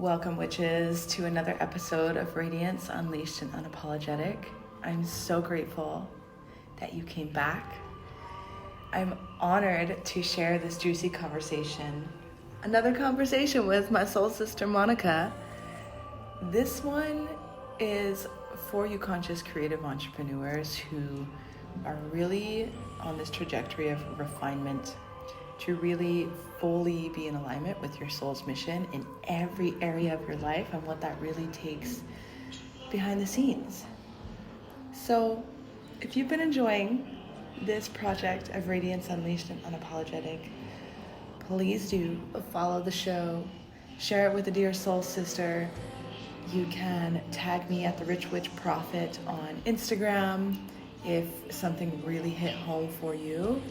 Welcome, witches, to another episode of Radiance Unleashed and Unapologetic. I'm so grateful that you came back. I'm honored to share this juicy conversation. Another conversation with my soul sister, Monica. This one is for you conscious creative entrepreneurs who are really on this trajectory of refinement to really fully be in alignment with your soul's mission in every area of your life and what that really takes behind the scenes. So if you've been enjoying this project of Radiance Unleashed and Unapologetic, please do follow the show, share it with a dear soul sister. You can tag me at the Rich Witch Prophet on Instagram if something really hit home for you.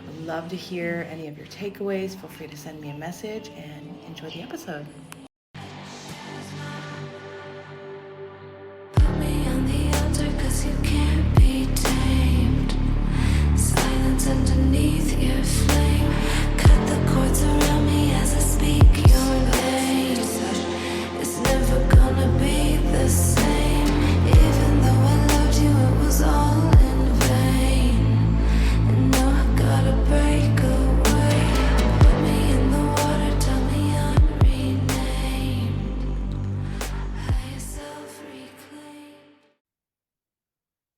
I'd love to hear any of your takeaways. Feel free to send me a message and enjoy the episode. Put me on the altar 'cause you can't be tamed. Silence underneath your flame. Cut the cords around me as I speak your name. It's never gonna be the same. Even though I loved you, it was all in vain. And now I gotta break away. Put me in the water, tell me I'm renamed. Higher self-reclaim.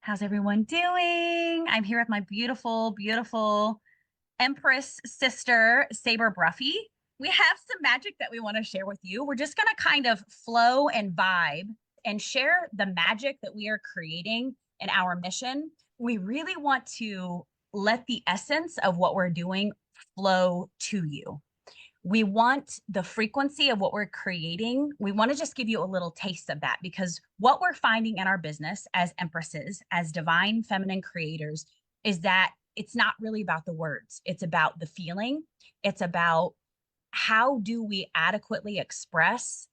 How's everyone doing? I'm here with my beautiful, beautiful Empress sister, Sabre Bruffy. We have some magic that we want to share with you. We're just going to kind of flow and vibe and share the magic that we are creating in our mission. We really want to let the essence of what we're doing flow to you. We want the frequency of what we're creating. We want to just give you a little taste of that, because what we're finding in our business as empresses, as divine feminine creators, is that it's not really about the words. It's about the feeling. It's about how do we adequately express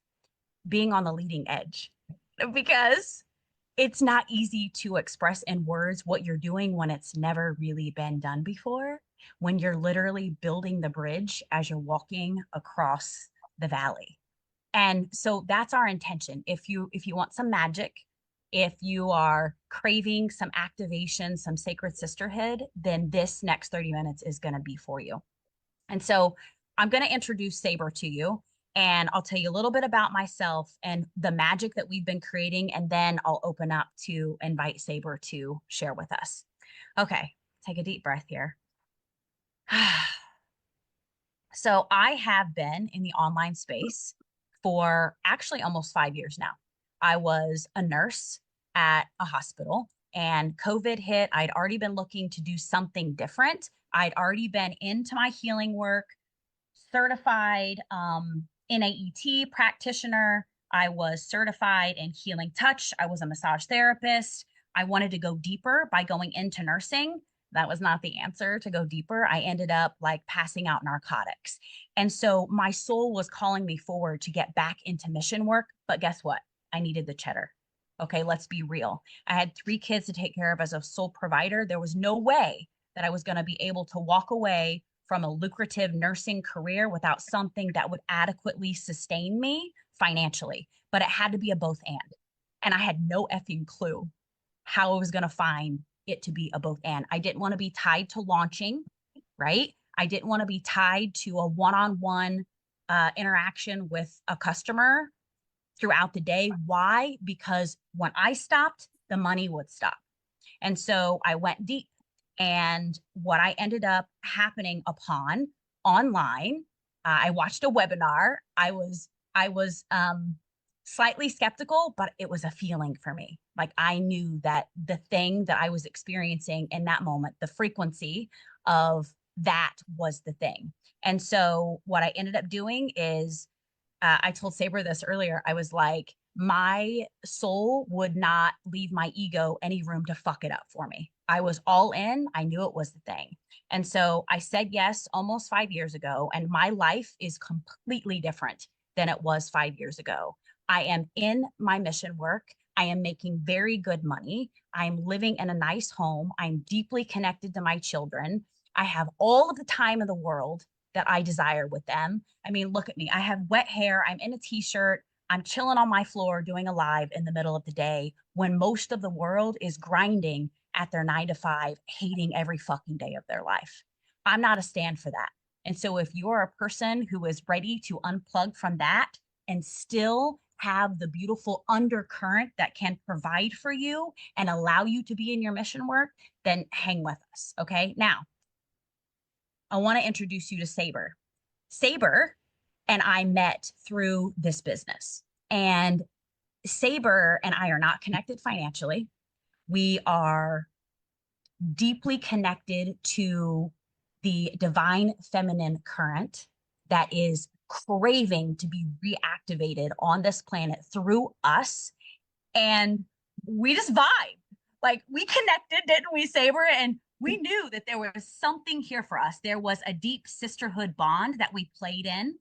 being on the leading edge, because it's not easy to express in words what you're doing when it's never really been done before, when you're literally building the bridge as you're walking across the valley. And so that's our intention. If you want some magic, if you are craving some activation, some sacred sisterhood, then this next 30 minutes is going to be for you. And so I'm going to introduce Sabre to you, and I'll tell you a little bit about myself and the magic that we've been creating, and then I'll open up to invite Sabre to share with us. Okay, take a deep breath here. So I have been in the online space for actually almost 5 years now. I was a nurse at a hospital, and COVID hit. I'd already been looking to do something different. I'd already been into my healing work, certified NAET practitioner. I was certified in healing touch. I was a massage therapist. I wanted to go deeper by going into nursing. That was not the answer to go deeper. I ended up like passing out narcotics. And so my soul was calling me forward to get back into mission work. But guess what? I needed the cheddar. Okay, let's be real. I had 3 kids to take care of as a sole provider. There was no way that I was going to be able to walk away from a lucrative nursing career without something that would adequately sustain me financially. But it had to be a both and. And I had no effing clue how I was going to find it to be a both and. I didn't want to be tied to launching, right? I didn't want to be tied to a one-on-one interaction with a customer throughout the day. Why? Because when I stopped, the money would stop. And so I went deep. And what I ended up happening upon online, I watched a webinar. I was slightly skeptical, but it was a feeling for me. Like I knew that the thing that I was experiencing in that moment, the frequency of that was the thing. And so what I ended up doing is, I told Sabre this earlier. I was like, my soul would not leave my ego any room to fuck it up for me. I was all in. I knew it was the thing. And so I said yes almost 5 years ago, and my life is completely different than it was 5 years ago. I am in my mission work. I am making very good money. I'm living in a nice home. I'm deeply connected to my children. I have all of the time in the world that I desire with them. I mean, look at me. I have wet hair. I'm in a t-shirt. I'm chilling on my floor doing a live in the middle of the day when most of the world is grinding at their 9 to 5, hating every fucking day of their life. I'm not a stand for that. And so if you're a person who is ready to unplug from that and still have the beautiful undercurrent that can provide for you and allow you to be in your mission work, then hang with us. Okay. Now, I want to introduce you to Sabre. Sabre and I met through this business. And Sabre and I are not connected financially. We are deeply connected to the divine feminine current that is craving to be reactivated on this planet through us. And we just vibe. Like we connected, didn't we, Sabre? And we knew that there was something here for us. There was a deep sisterhood bond that we played in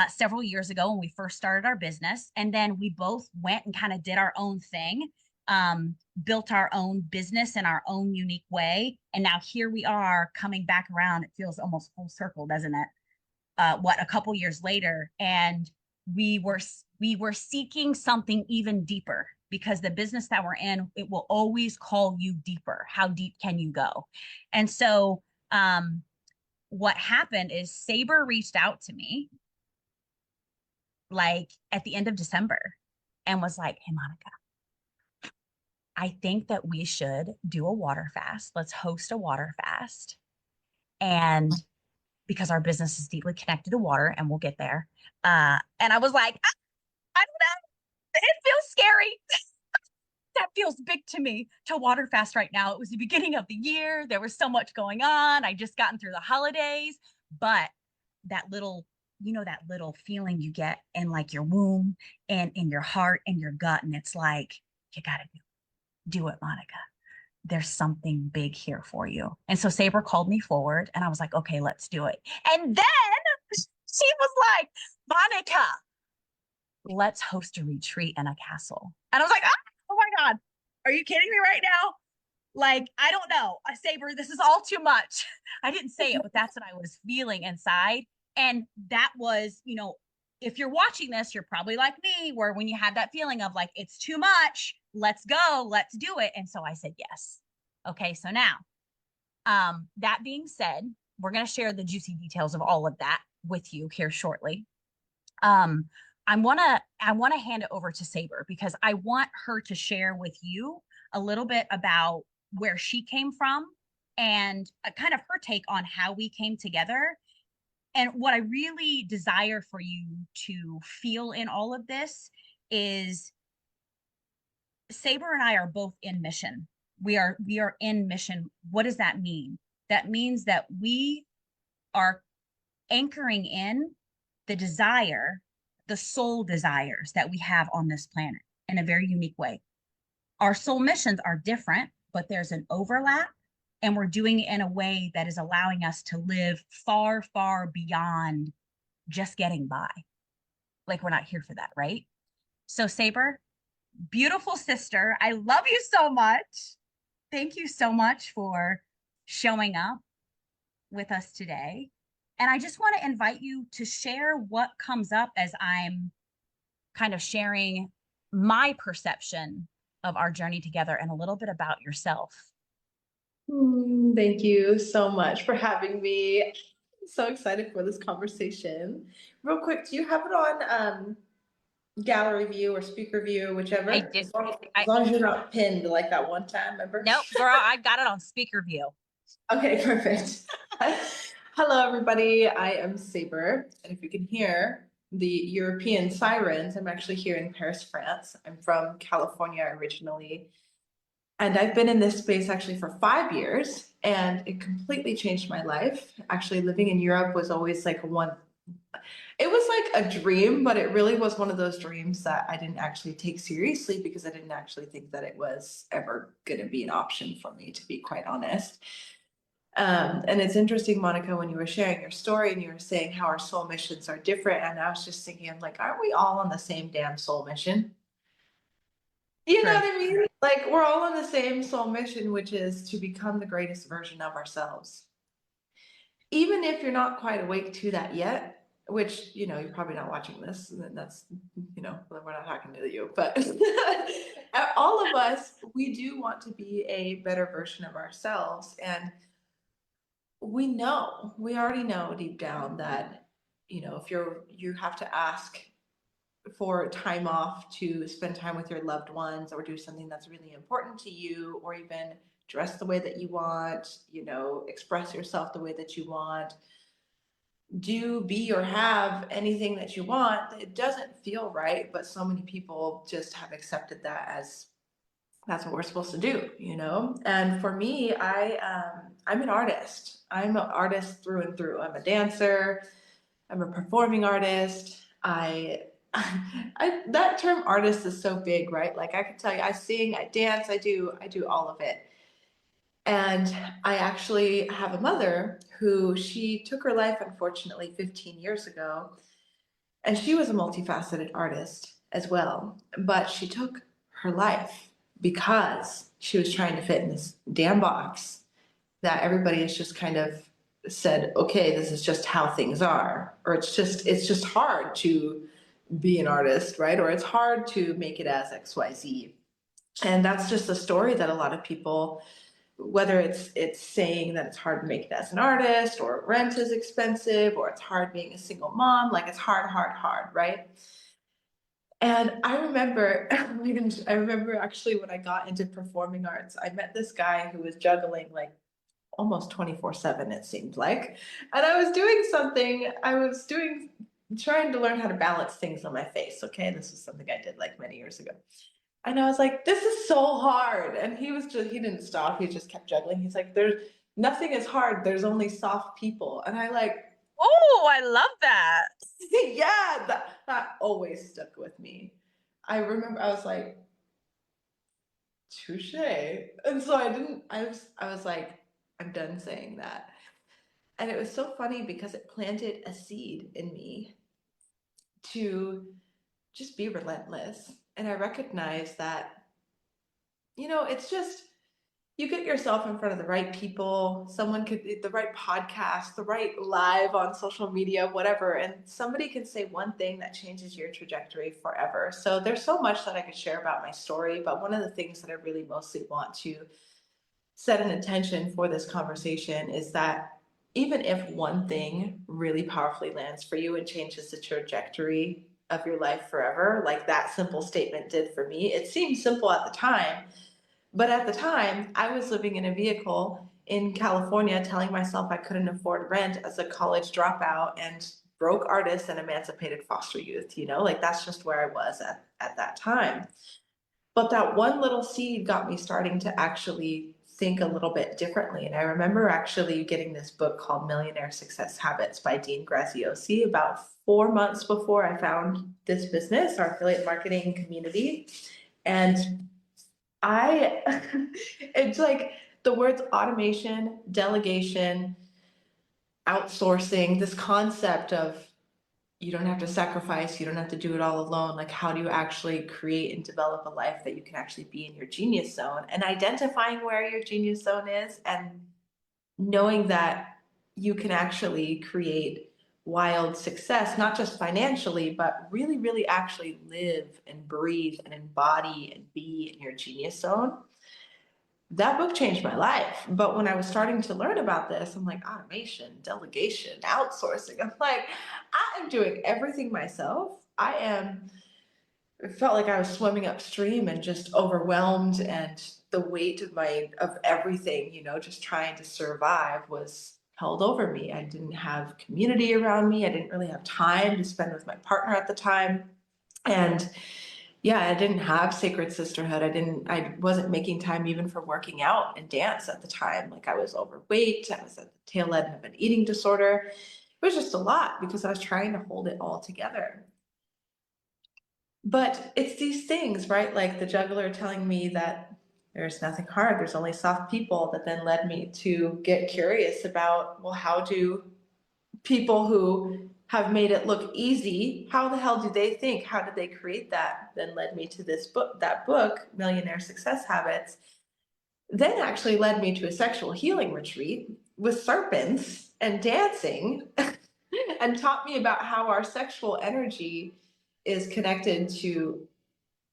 several years ago when we first started our business. And then we both went and kind of did our own thing, built our own business in our own unique way. And now here we are coming back around. It feels almost full circle, doesn't it? A couple years later, and we were seeking something even deeper, because the business that we're in, it will always call you deeper. How deep can you go? And so what happened is Sabre reached out to me like at the end of December and was like, hey, Monica, I think that we should do a water fast. Let's host a water fast. And because our business is deeply connected to water, and we'll get there. And I was like, I don't know. It feels scary. That feels big to me to water fast right now. It was the beginning of the year. There was so much going on. I just gotten through the holidays, but that little, that little feeling you get in like your womb and in your heart and your gut. And it's like, you got to do it, Monica. There's something big here for you. And so Sabre called me forward and I was like, okay, let's do it. And then she was like, Monica, let's host a retreat in a castle. And I was like, oh my God, are you kidding me right now? Like, I don't know. Sabre, this is all too much. I didn't say it, but that's what I was feeling inside. And that was, if you're watching this, you're probably like me, where when you have that feeling of like, it's too much, let's go, let's do it. And so I said, yes. Okay. So now, that being said, we're going to share the juicy details of all of that with you here shortly. I want to hand it over to Sabre because I want her to share with you a little bit about where she came from and kind of her take on how we came together. And what I really desire for you to feel in all of this is Sabre and I are both in mission. We are in mission. What does that mean? That means that we are anchoring in the desire, the soul desires that we have on this planet in a very unique way. Our soul missions are different, but there's an overlap, and we're doing it in a way that is allowing us to live far, far beyond just getting by. Like we're not here for that, right? So Sabre, beautiful sister, I love you so much. Thank you so much for showing up with us today. And I just want to invite you to share what comes up as I'm kind of sharing my perception of our journey together and a little bit about yourself. Thank you so much for having me. I'm so excited for this conversation. Real quick, do you have it on gallery view or speaker view, whichever? I did. As long as you're not pinned like that one time, remember? Nope, girl, I got it on speaker view. Okay, perfect. Hello, everybody. I am Sabre, and if you can hear the European sirens, I'm actually here in Paris, France. I'm from California originally, and I've been in this space actually for 5 years, and it completely changed my life. Actually, living in Europe was always like it was like a dream, but it really was one of those dreams that I didn't actually take seriously because I didn't actually think that it was ever going to be an option for me, to be quite honest. And it's interesting, Monica, when you were sharing your story and you were saying how our soul missions are different. And I was just thinking, I'm like, aren't we all on the same damn soul mission? You know what I mean? Like we're all on the same soul mission, which is to become the greatest version of ourselves. Even if you're not quite awake to that yet, which, you know, you're probably not watching this, and then that's, you know, we're not talking to you, but all of us, we do want to be a better version of ourselves. And we already know deep down that, you know, if you have to ask for time off to spend time with your loved ones or do something that's really important to you, or even dress the way that you want, you know, express yourself the way that you want, do, be, or have anything that you want, it doesn't feel right. But so many people just have accepted that as that's what we're supposed to do, you know? And for me, I'm an artist. I'm an artist through and through. I'm a dancer. I'm a performing artist. That term artist is so big, right? Like I can tell you, I sing, I dance, I do all of it. And I actually have a mother who, she took her life, unfortunately, 15 years ago. And she was a multifaceted artist as well. But she took her life because she was trying to fit in this damn box that everybody has just kind of said, okay, this is just how things are. Or it's just hard to be an artist, right? Or it's hard to make it as XYZ. And that's just a story that a lot of people, whether it's saying that it's hard to make it as an artist, or rent is expensive, or it's hard being a single mom, like it's hard, right? And I remember, I remember actually when I got into performing arts, I met this guy who was juggling like almost 24/7, it seemed like. And I was trying to learn how to balance things on my face. Okay. This was something I did like many years ago. And I was like, this is so hard. And he didn't stop. He just kept juggling. He's like, nothing is hard. There's only soft people. And I like, Oh, I love that. yeah, that always stuck with me. I remember I was like, touche. And so I was like, I'm done saying that. And it was so funny because it planted a seed in me to just be relentless. And I recognize that, you know, it's just, you get yourself in front of the right people, the right podcast, the right live on social media, whatever, and somebody can say one thing that changes your trajectory forever. So there's so much that I could share about my story, but one of the things that I really mostly want to set an intention for this conversation is that even if one thing really powerfully lands for you and changes the trajectory of your life forever, like that simple statement did for me, it seemed simple at the time. But at the time, I was living in a vehicle in California telling myself I couldn't afford rent as a college dropout and broke artist and emancipated foster youth, you know, like that's just where I was at that time. But that one little seed got me starting to actually think a little bit differently. And I remember actually getting this book called Millionaire Success Habits by Dean Graziosi about 4 months before I found this business, our affiliate marketing community. And it's like the words automation, delegation, outsourcing, this concept of you don't have to sacrifice, you don't have to do it all alone. Like, how do you actually create and develop a life that you can actually be in your genius zone, and identifying where your genius zone is and knowing that you can actually create wild success, not just financially, but really, really actually live and breathe and embody and be in your genius zone. That book changed my life. But when I was starting to learn about this, I'm like, automation, delegation, outsourcing. I'm like, I am doing everything myself. It felt like I was swimming upstream and just overwhelmed, and the weight of everything, you know, just trying to survive was held over me. I didn't have community around me. I didn't really have time to spend with my partner at the time. And yeah, I didn't have sacred sisterhood. I wasn't making time even for working out and dance at the time. Like, I was overweight. I was at the tail end of an eating disorder. It was just a lot because I was trying to hold it all together. But it's these things, right? Like the juggler telling me that there's nothing hard, there's only soft people, that then led me to get curious about, well, how do people who have made it look easy, how the hell do they think? How did they create that? Then led me to that book, Millionaire Success Habits. Then actually led me to a sexual healing retreat with serpents and dancing and taught me about how our sexual energy is connected to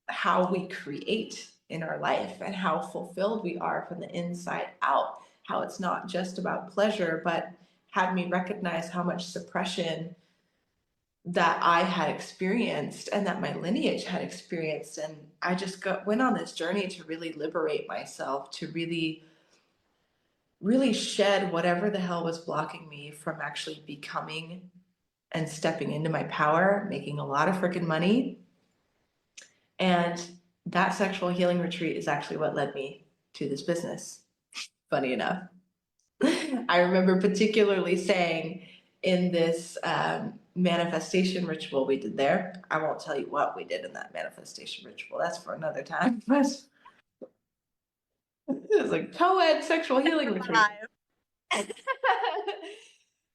how we create in our life and how fulfilled we are from the inside out, how it's not just about pleasure, but had me recognize how much suppression that I had experienced and that my lineage had experienced. And I just went on this journey to really liberate myself, to really shed whatever the hell was blocking me from actually becoming and stepping into my power, making a lot of freaking money. And that sexual healing retreat is actually what led me to this business, funny enough. I remember particularly saying in this manifestation ritual we did there, I won't tell you what we did in that manifestation ritual, that's for another time, but it was a co-ed sexual healing retreat.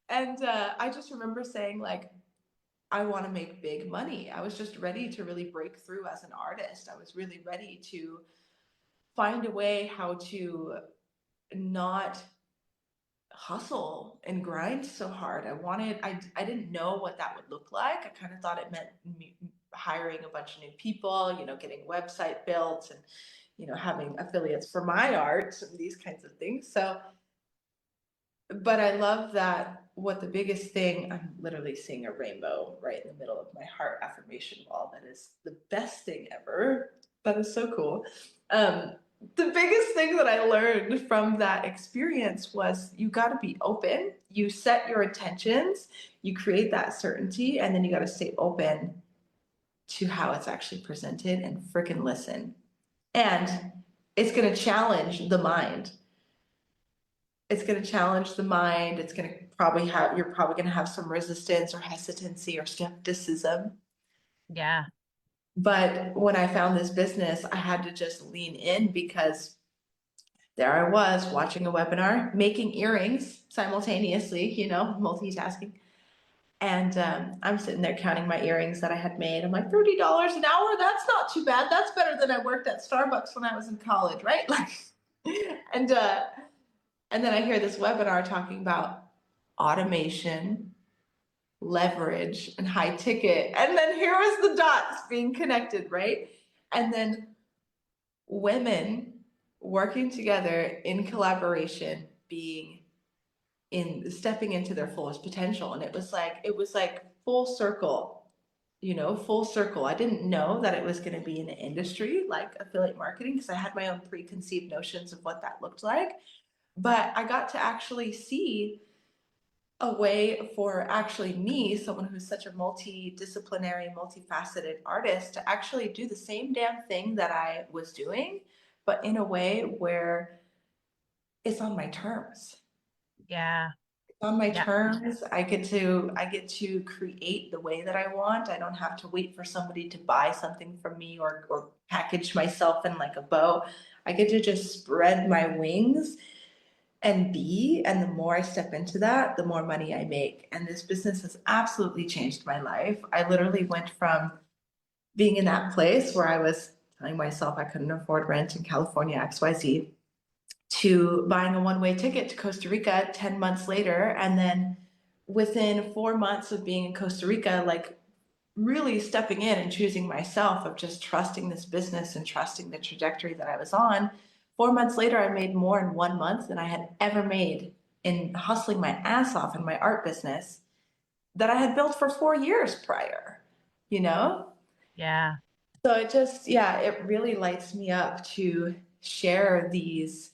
And I just remember saying, like, I want to make big money. I was just ready to really break through as an artist. I was really ready to find a way how to not hustle and grind so hard. I didn't know what that would look like. I kind of thought it meant hiring a bunch of new people, getting a website built and, having affiliates for my art and these kinds of things. So, but I love that what the biggest thing, I'm literally seeing a rainbow right in the middle of my heart affirmation wall. That is the best thing ever. That is so cool. The biggest thing that I learned from that experience was you got to be open. You set your intentions, you create that certainty, and then you got to stay open to how it's actually presented and freaking listen. And it's going to challenge the mind. It's going to challenge the mind. It's going to you're probably going to have some resistance or hesitancy or skepticism. Yeah. But when I found this business, I had to just lean in because there I was watching a webinar, making earrings simultaneously, multitasking. And I'm sitting there counting my earrings that I had made. I'm like, $30 an hour? That's not too bad. That's better than I worked at Starbucks when I was in college, right? Like, and then I hear this webinar talking about automation, leverage, and high ticket. And then here was the dots being connected, right? And then women working together in collaboration, stepping into their fullest potential. And it was like full circle, full circle. I didn't know that it was going to be in an industry like affiliate marketing because I had my own preconceived notions of what that looked like. But I got to actually see a way for actually me, someone who's such a multidisciplinary, multifaceted artist, to actually do the same damn thing that I was doing, but in a way where it's on my terms. Yeah. It's on my terms. I get to create the way that I want. I don't have to wait for somebody to buy something from me or package myself in like a bow. I get to just spread my wings and the more I step into that, the more money I make. And this business has absolutely changed my life. I literally went from being in that place where I was telling myself I couldn't afford rent in California, XYZ, to buying a one-way ticket to Costa Rica 10 months later. And then within 4 months of being in Costa Rica, like really stepping in and choosing myself, of just trusting this business and trusting the trajectory that I was on. 4 months later, I made more in 1 month than I had ever made in hustling my ass off in my art business that I had built for 4 years prior, Yeah. So it really lights me up to share this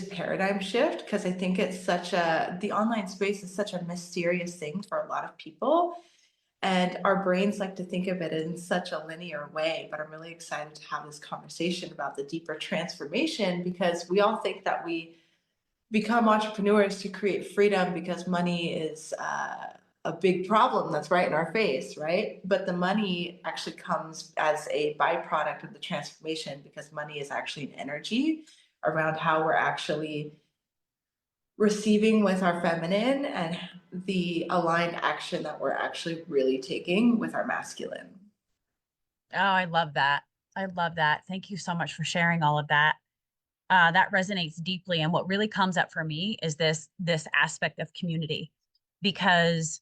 paradigm shift, because I think the online space is such a mysterious thing for a lot of people. And our brains like to think of it in such a linear way, but I'm really excited to have this conversation about the deeper transformation, because we all think that we become entrepreneurs to create freedom because money is a big problem that's right in our face, right? But the money actually comes as a byproduct of the transformation, because money is actually an energy around how we're actually receiving with our feminine and the aligned action that we're actually really taking with our masculine. Oh, I love that. I love that. Thank you so much for sharing all of that. That resonates deeply. And what really comes up for me is this aspect of community. because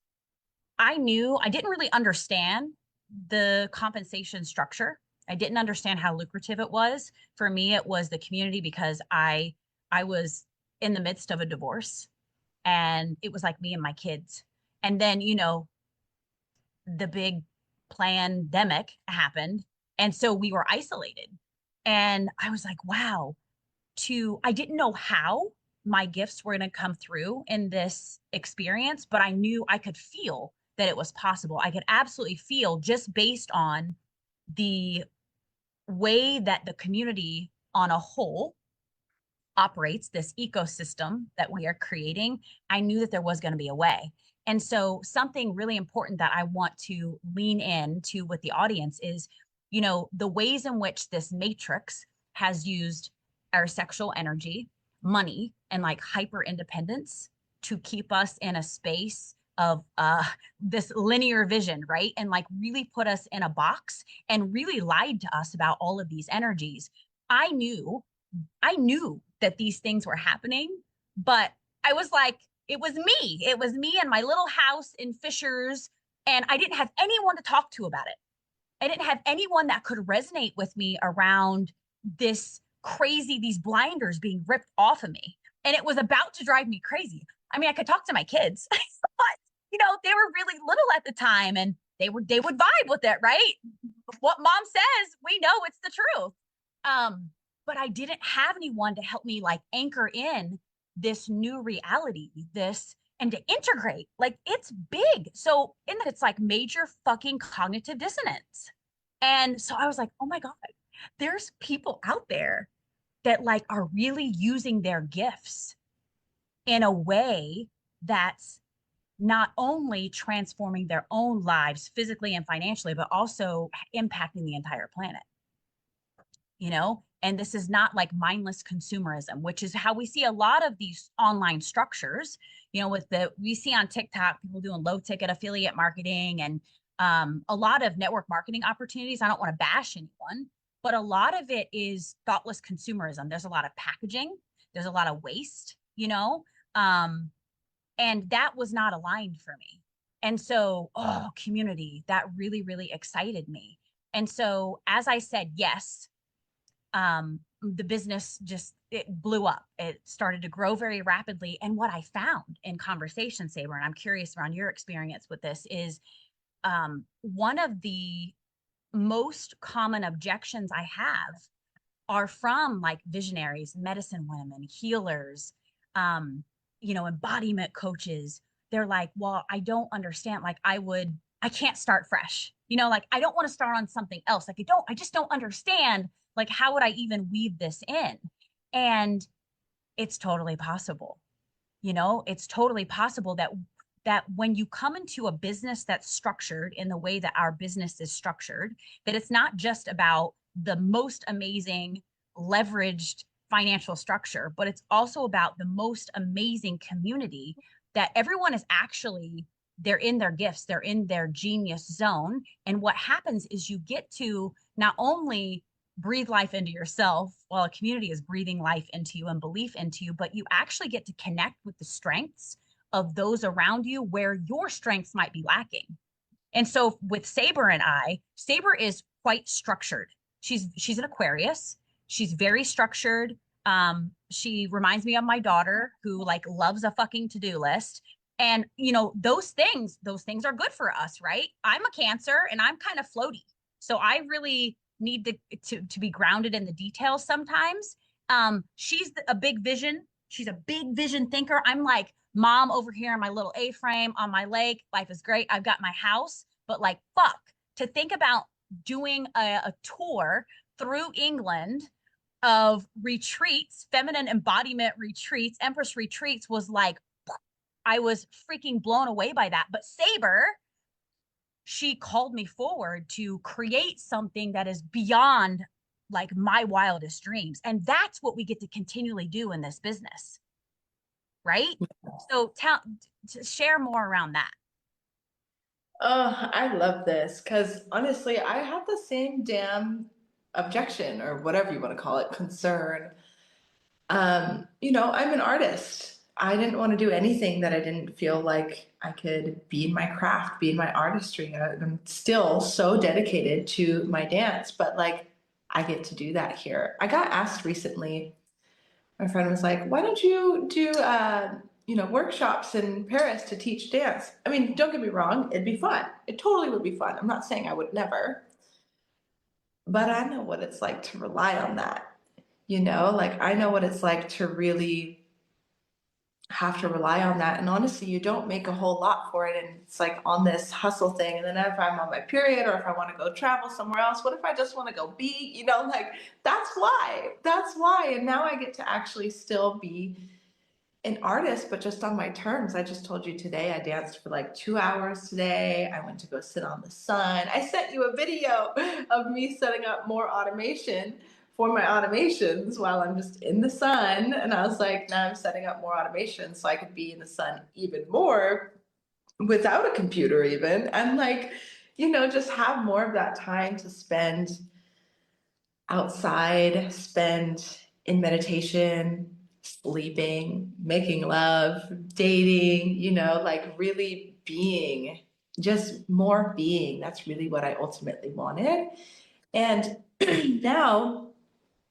I knew I didn't really understand the compensation structure. I didn't understand how lucrative it was. For me, it was the community because I was in the midst of a divorce, and it was like me and my kids. And then, the big pandemic happened. And so we were isolated. And I was like, wow, I didn't know how my gifts were going to come through in this experience, but I knew I could feel that it was possible. I could absolutely feel, just based on the way that the community on a whole operates, this ecosystem that we are creating. I knew that there was going to be a way. And so something really important that I want to lean into with the audience is, the ways in which this matrix has used our sexual energy, money, and like hyper independence to keep us in a space of this linear vision, right? And like really put us in a box and really lied to us about all of these energies. I knew I knew that these things were happening, but I was like, it was me. It was me and my little house in Fishers. And I didn't have anyone to talk to about it. I didn't have anyone that could resonate with me around these blinders being ripped off of me. And it was about to drive me crazy. I mean, I could talk to my kids, but they were really little at the time, and they would vibe with it, right? What mom says, we know it's the truth. But I didn't have anyone to help me like anchor in this new reality, and to integrate. Like, it's big. So in that, it's like major fucking cognitive dissonance. And so I was like, oh my God, there's people out there that like are really using their gifts in a way that's not only transforming their own lives physically and financially, but also impacting the entire planet. And this is not like mindless consumerism, which is how we see a lot of these online structures. We see on TikTok people doing low ticket affiliate marketing, and a lot of network marketing opportunities. I don't want to bash anyone, but a lot of it is thoughtless consumerism. There's a lot of packaging, there's a lot of waste, and that was not aligned for me. And so, community, that really, really excited me. And so, as I said, yes, the business it blew up. It started to grow very rapidly. And what I found in conversation, Sabre, and I'm curious around your experience with this, is one of the most common objections I have are from like visionaries, medicine women, healers, embodiment coaches. They're like, well, I don't understand. Like, I can't start fresh. Like, I don't want to start on something else. Like, I just don't understand. Like, how would I even weave this in? And it's totally possible. It's totally possible that when you come into a business that's structured in the way that our business is structured, that it's not just about the most amazing leveraged financial structure, but it's also about the most amazing community, that everyone is actually, they're in their gifts, they're in their genius zone. And what happens is you get to not only breathe life into yourself while a community is breathing life into you and belief into you, but you actually get to connect with the strengths of those around you where your strengths might be lacking. And so with Sabre and Sabre is quite structured. She's an Aquarius. She's very structured. She reminds me of my daughter, who like loves a fucking to-do list. And those things are good for us, right? I'm a Cancer and I'm kind of floaty. So I really need to be grounded in the details sometimes. She's a big vision. She's a big vision thinker. I'm like mom over here in my little A-frame on my lake. Life is great. I've got my house, but like, fuck, to think about doing a tour through England of retreats, feminine embodiment retreats, Empress retreats, was like, I was freaking blown away by that. But Sabre, she called me forward to create something that is beyond like my wildest dreams. And that's what we get to continually do in this business. Right? So share more around that. Oh, I love this because honestly, I have the same damn objection or whatever you want to call it, concern. I'm an artist. I didn't want to do anything that I didn't feel like I could be in my craft, be in my artistry. I'm still so dedicated to my dance, but like I get to do that here. I got asked recently, my friend was like, why don't you do workshops in Paris to teach dance? I mean, don't get me wrong, it'd be fun. It totally would be fun. I'm not saying I would never, but I know what it's like to rely on that. Like I know what it's like to really have to rely on that. And honestly, you don't make a whole lot for it. And it's like on this hustle thing. And then if I'm on my period or if I want to go travel somewhere else, what if I just want to go be, like that's why. That's why. And now I get to actually still be an artist, but just on my terms. I just told you today, I danced for like 2 hours today. I went to go sit on the sun. I sent you a video of me setting up more automation for my automations while I'm just in the sun. And I was like, now I'm setting up more automation so I could be in the sun even more without a computer even. And like, just have more of that time to spend outside, spend in meditation, sleeping, making love, dating, like really being, just more being. That's really what I ultimately wanted. And now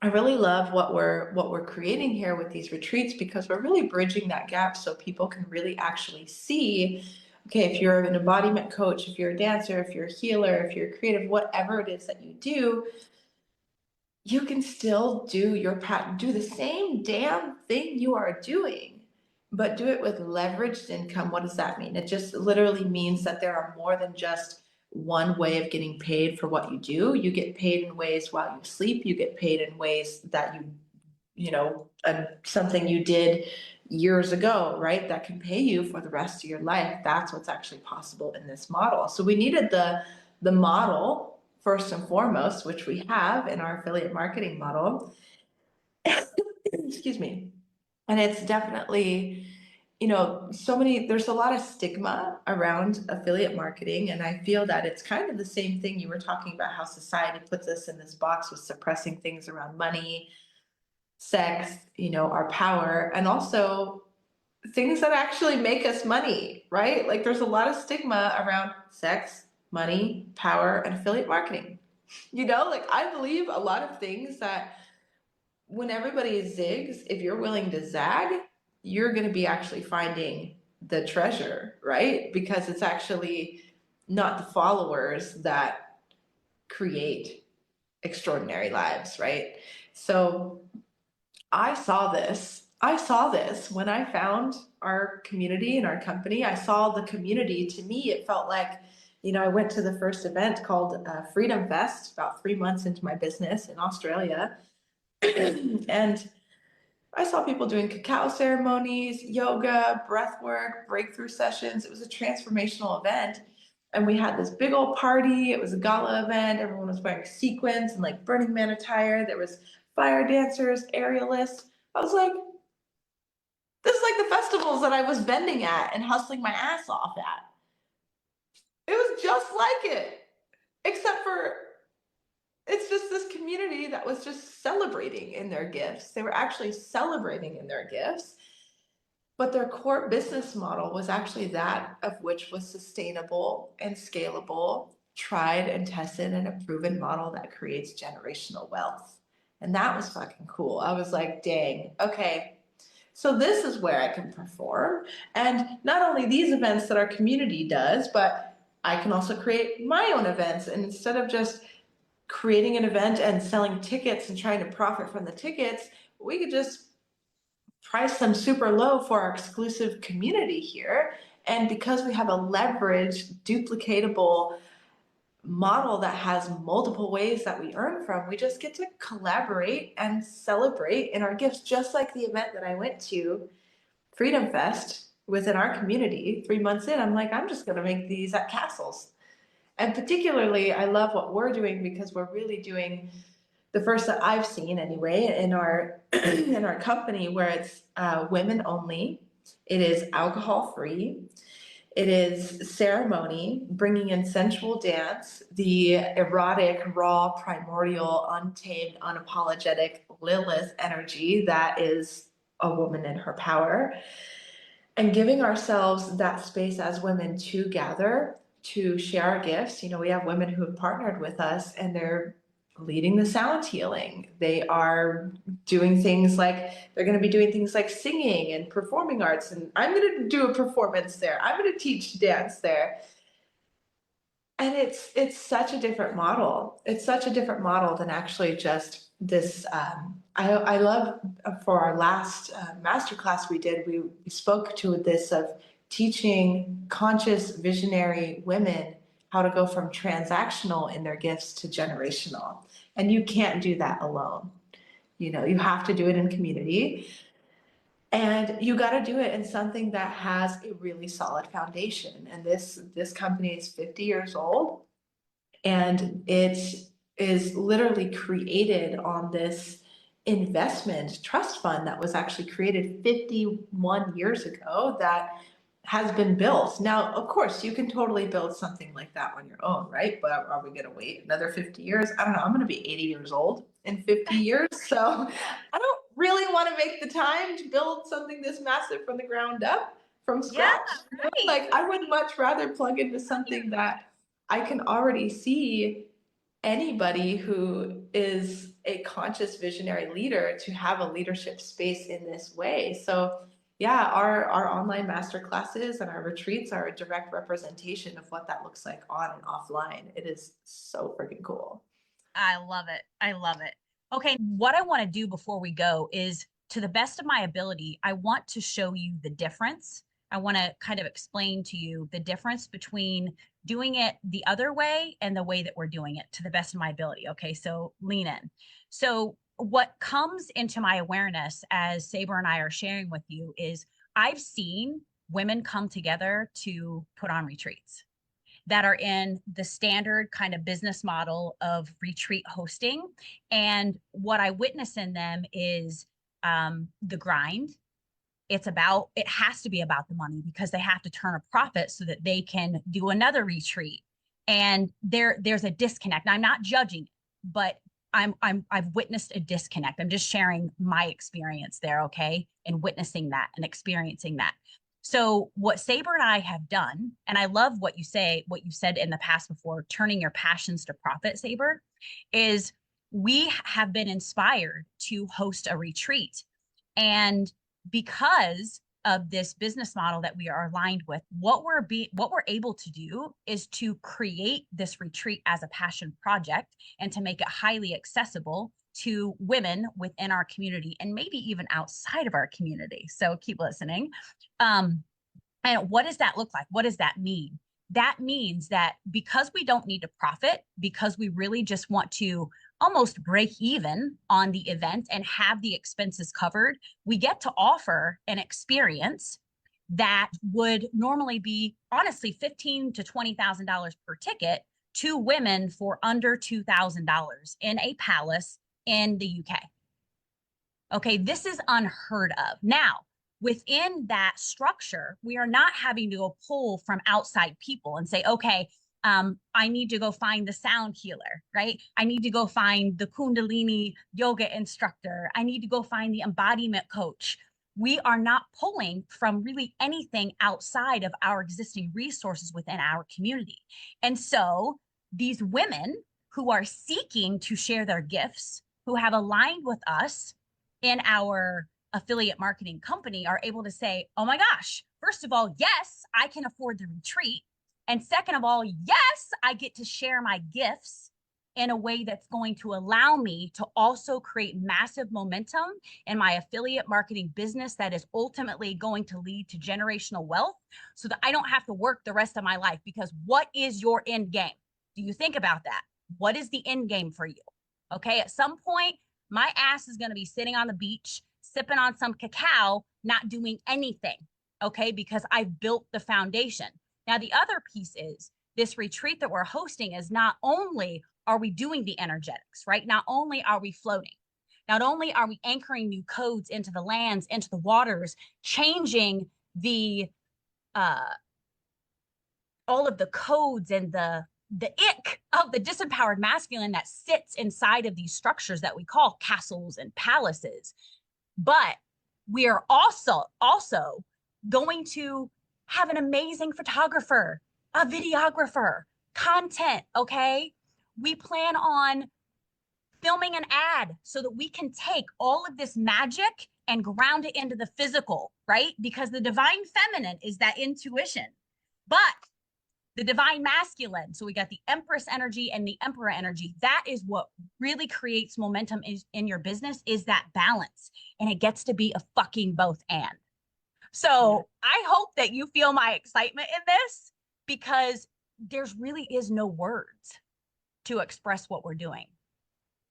I really love what we're creating here with these retreats, because we're really bridging that gap so people can really actually see, okay, if you're an embodiment coach, if you're a dancer, if you're a healer, if you're a creative, whatever it is that you do, you can still do do the same damn thing you are doing, but do it with leveraged income. What does that mean? It just literally means that there are more than just one way of getting paid for what you do. You get paid in ways while you sleep. You get paid in ways that something you did years ago, right? That can pay you for the rest of your life. That's what's actually possible in this model. So we needed the model first and foremost, which we have in our affiliate marketing model. Excuse me. And it's definitely, there's a lot of stigma around affiliate marketing. And I feel that it's kind of the same thing you were talking about, how society puts us in this box with suppressing things around money, sex, our power, and also things that actually make us money, right? Like there's a lot of stigma around sex, money, power, and affiliate marketing. Like I believe a lot of things that when everybody zigs, if you're willing to zag, you're going to be actually finding the treasure, right? Because it's actually not the followers that create extraordinary lives, right? So I saw this when I found our community and our company. I saw the community. To me, it felt like, I went to the first event called Freedom Fest about 3 months into my business in Australia. And I saw people doing cacao ceremonies, yoga, breath work, breakthrough sessions. It was a transformational event. And we had this big old party. It was a gala event. Everyone was wearing sequins and like Burning Man attire. There was fire dancers, aerialists. I was like, this is like the festivals that I was vending at and hustling my ass off at. It was just like it, except for it's just this community that was just celebrating in their gifts. They were actually celebrating in their gifts, but their core business model was actually that of which was sustainable and scalable, tried and tested, and a proven model that creates generational wealth. And that was fucking cool. I was like, dang, okay, so this is where I can perform. And not only these events that our community does, but I can also create my own events. And instead of just creating an event and selling tickets and trying to profit from the tickets, we could just price them super low for our exclusive community here. And because we have a leveraged, duplicatable model that has multiple ways that we earn from, we just get to collaborate and celebrate in our gifts, just like the event that I went to, Freedom Fest, within our community. 3 months in, I'm like, I'm just going to make these at castles. And particularly, I love what we're doing because we're really doing the first that I've seen anyway in our in our company, where it's women only. It is alcohol free. It is ceremony, bringing in sensual dance, the erotic, raw, primordial, untamed, unapologetic Lilith energy that is a woman in her power, and giving ourselves that space as women to gather, to share our gifts. You know, we have women who have partnered with us and they're leading the sound healing. They are doing things like, they're going to be doing things like singing and performing arts. And I'm going to do a performance there. I'm going to teach dance there. And it's such a different model. It's such a different model than actually just this. I love, for our last masterclass we did, we spoke to this of teaching conscious visionary women how to go from transactional in their gifts to generational. And you can't do that alone. You know, you have to do it in community. And you got to do it in something that has a really solid foundation. And this company is 50 years old, and it is literally created on this investment trust fund that was actually created 51 years ago, that has been built. Now, of course, you can totally build something like that on your own, right? But are we going to wait another 50 years? I don't know. I'm going to be 80 years old in 50 years. So I don't really want to make the time to build something this massive from the ground up, from scratch. Yeah, right. Like, I would much rather plug into something that I can already see anybody who is a conscious visionary leader to have a leadership space in this way. So yeah, our online master classes and our retreats are a direct representation of what that looks like on and offline. It is so freaking cool. I love it. I love it. Okay, what I want to do before we go is, to the best of my ability, I want to show you the difference. I want to kind of explain to you the difference between doing it the other way and the way that we're doing it, to the best of my ability. Okay, so lean in. So what comes into my awareness as Sabre and I are sharing with you is, I've seen women come together to put on retreats that are in the standard kind of business model of retreat hosting. And what I witness in them is the grind. It has to be about the money, because they have to turn a profit so that they can do another retreat. And there's a disconnect. Now, I'm not judging, but I've witnessed a disconnect. I'm just sharing my experience there, okay? And witnessing that and experiencing that. So what Sabre and I have done, and I love what you said in the past before, turning your passions to profit, Sabre, is we have been inspired to host a retreat. And because of this business model that we are aligned with, what we're able to do is to create this retreat as a passion project, and to make it highly accessible to women within our community, and maybe even outside of our community. So keep listening. And what does that look like? What does that mean? That means that because we don't need to profit, because we really just want to almost break even on the event and have the expenses covered, we get to offer an experience that would normally be, honestly, $15,000 to $20,000 per ticket to women for under $2,000 in a palace in the UK. Okay, this is unheard of. Now, within that structure, we are not having to go pull from outside people and say, okay, I need to go find the sound healer, right? I need to go find the Kundalini yoga instructor. I need to go find the embodiment coach. We are not pulling from really anything outside of our existing resources within our community. And so these women who are seeking to share their gifts, who have aligned with us in our affiliate marketing company, are able to say, oh my gosh, first of all, yes, I can afford the retreat. And second of all, yes, I get to share my gifts in a way that's going to allow me to also create massive momentum in my affiliate marketing business that is ultimately going to lead to generational wealth, so that I don't have to work the rest of my life. Because what is your end game? Do you think about that? What is the end game for you? Okay, at some point, my ass is going to be sitting on the beach, sipping on some cacao, not doing anything, okay, because I've built the foundation. Now, the other piece is this retreat that we're hosting is, not only are we doing the energetics, right? Not only are we floating, not only are we anchoring new codes into the lands, into the waters, changing the all of the codes and the ick of the disempowered masculine that sits inside of these structures that we call castles and palaces, but we are also going to have an amazing photographer, a videographer, content, okay? We plan on filming an ad so that we can take all of this magic and ground it into the physical, right? Because the divine feminine is that intuition. But the divine masculine, so we got the Empress energy and the Emperor energy. That is what really creates momentum in your business, is that balance. And it gets to be a fucking both and. So I hope that you feel my excitement in this, because there's really is no words to express what we're doing.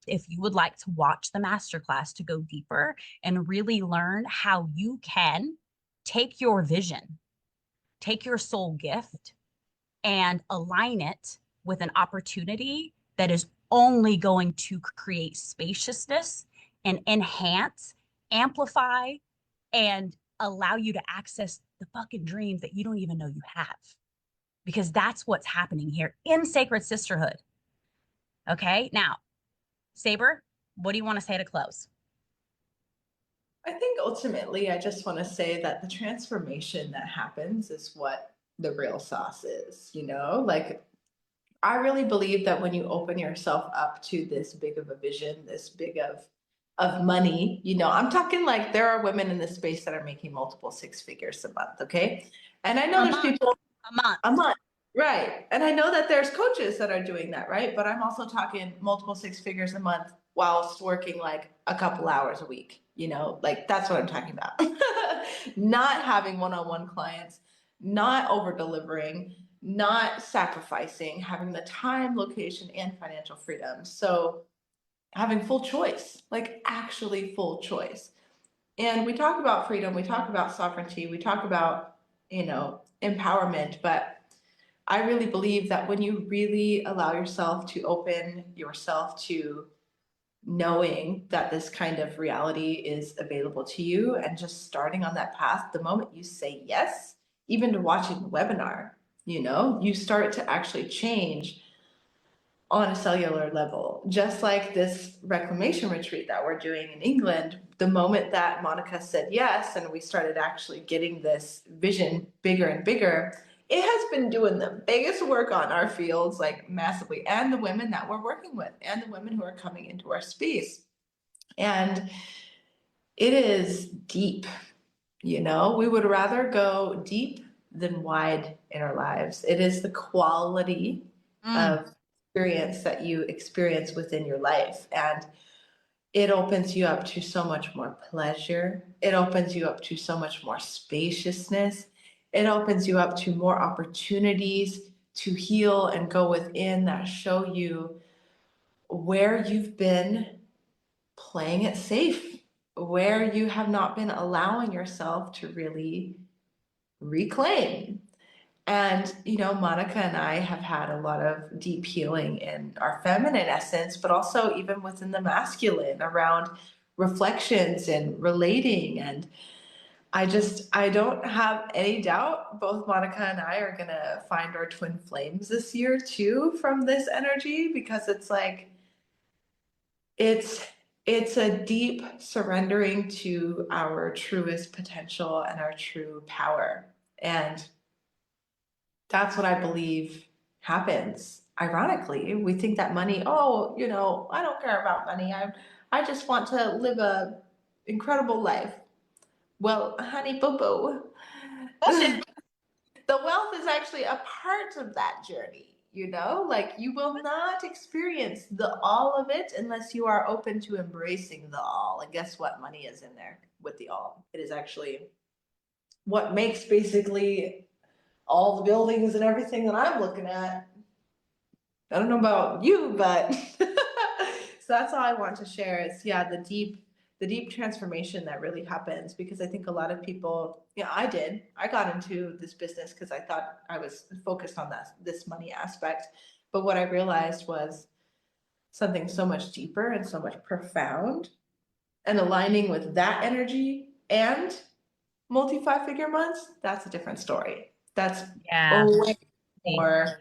If you would like to watch the masterclass to go deeper and really learn how you can take your vision, take your soul gift, and align it with an opportunity that is only going to create spaciousness and enhance, amplify, and allow you to access the fucking dreams that you don't even know you have. Because that's what's happening here in Sacred Sisterhood. Okay, now, Sabre, what do you want to say to close? I think ultimately, I just want to say that the transformation that happens is what the real sauce is, you know? Like, I really believe that when you open yourself up to this big of a vision, this big of money, you know, I'm talking like there are women in this space that are making multiple six figures a month, okay? And I know there's people a month, right? And I know that there's coaches that are doing that, right? But I'm also talking multiple six figures a month whilst working like a couple hours a week, you know, like that's what I'm talking about. Not having one-on-one clients, not over delivering, not sacrificing, having the time, location, and financial freedom. So having full choice, like actually full choice. And we talk about freedom, we talk about sovereignty, we talk about, you know, empowerment, but I really believe that when you really allow yourself to open yourself to knowing that this kind of reality is available to you and just starting on that path, the moment you say yes, even to watching the webinar, you know, you start to actually change on a cellular level. Just like this reclamation retreat that we're doing in England, the moment that Monica said yes and we started actually getting this vision bigger and bigger, it has been doing the biggest work on our fields, like massively, and the women that we're working with and the women who are coming into our space. And it is deep, you know, we would rather go deep than wide in our lives. It is the quality of experience that you experience within your life. And it opens you up to so much more pleasure. It opens you up to so much more spaciousness. It opens you up to more opportunities to heal and go within that show you where you've been playing it safe, where you have not been allowing yourself to really reclaim. And, you know, Monica and I have had a lot of deep healing in our feminine essence, but also even within the masculine around reflections and relating. And I don't have any doubt both Monica and I are going to find our twin flames this year too from this energy, because it's like, it's a deep surrendering to our truest potential and our true power. And that's what I believe happens. Ironically, we think that money, oh, you know, I don't care about money. I just want to live a incredible life. Well, honey boo boo, the wealth is actually a part of that journey, you know? Like you will not experience the all of it unless you are open to embracing the all. And guess what? Money is in there with the all. It is actually what makes basically all the buildings and everything that I'm looking at. I don't know about you, but so that's all I want to share is, yeah, the deep transformation that really happens, because I think a lot of people, yeah, I got into this business because I thought I was focused on this money aspect. But what I realized was something so much deeper and so much profound, and aligning with that energy and multi 5-figure months, that's a different story. That's a way more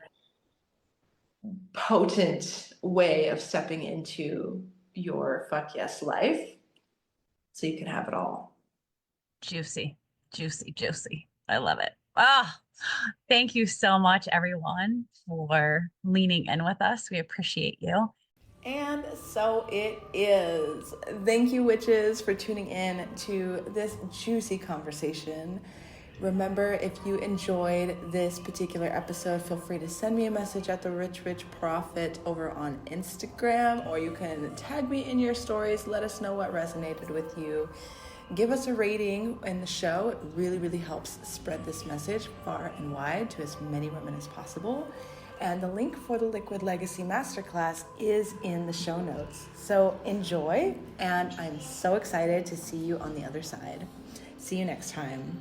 potent way of stepping into your fuck yes life so you can have it all. Juicy, juicy, juicy. I love it. Oh, thank you so much, everyone, for leaning in with us. We appreciate you. And so it is. Thank you, witches, for tuning in to this juicy conversation. Remember, if you enjoyed this particular episode, feel free to send me a message at the Rich Prophet over on Instagram, or you can tag me in your stories. Let us know what resonated with you. Give us a rating in the show. It really, really helps spread this message far and wide to as many women as possible. And the link for the Liquid Legacy Masterclass is in the show notes. So enjoy, and I'm so excited to see you on the other side. See you next time.